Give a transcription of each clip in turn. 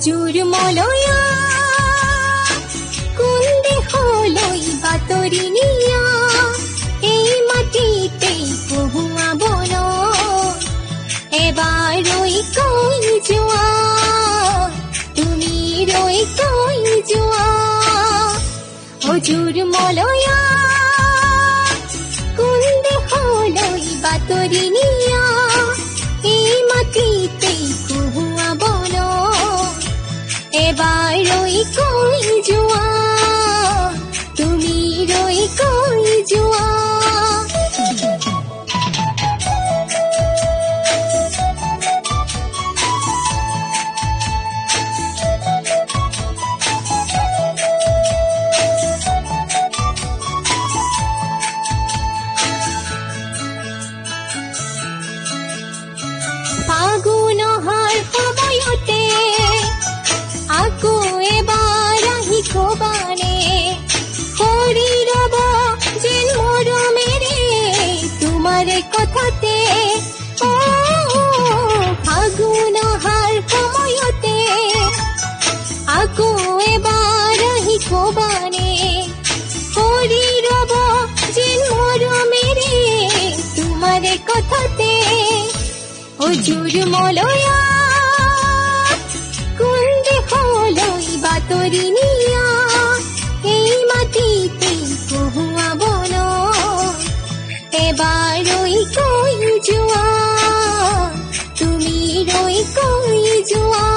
অজুর মলয়া কোন দেহ লই বাতরি নিয়া এই মাটিতেই বহুয়া বন এবার রই কই জোয়া তুমি রই কই জোয়া অজুর মলয়া কোন দেহ লই বাতরি নিয়া এই মাটিতেই বহুয়া বন এবার রই কই জোয়া তুমি রই কই জোয়া ফাগুন হার সময়তে আকো এবার আহি কোবানে করি রব যেন মরমেরে তোমার কথাতে ও ফাগুন হার সময়তে আকো এবার আহি কোবানে করি রব যেন মরমেরে তোমার কথাতে অজুর মলয়া কোন দেহ লই বাতরি নিয়া এই মাটিতে বহুয়া বন এবার রই কই জোয়া তুমি রই কই জোয়া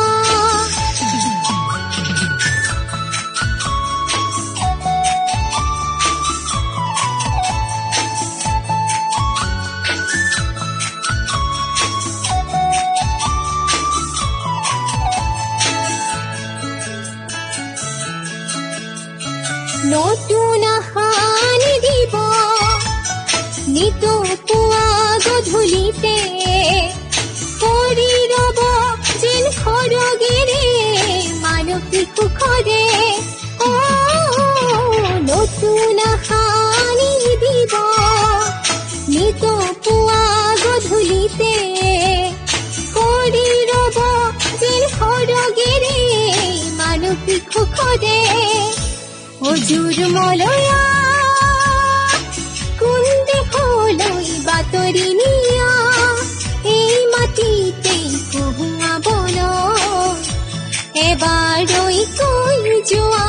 নতুন হানি দিব নিত পুয়া গধূলিতে করি রব যেন খড়গেরে মানসিক খরে ও নতুন হানি দিব নিত পুয়া গধূলিতে করি রব যেন খড়গেরে মানসিক খরে অজুর মলয়া কোন দেহ লই বাতরি নিয়া এই মাটিতে বহুয়া বন এবার রই কই জোয়া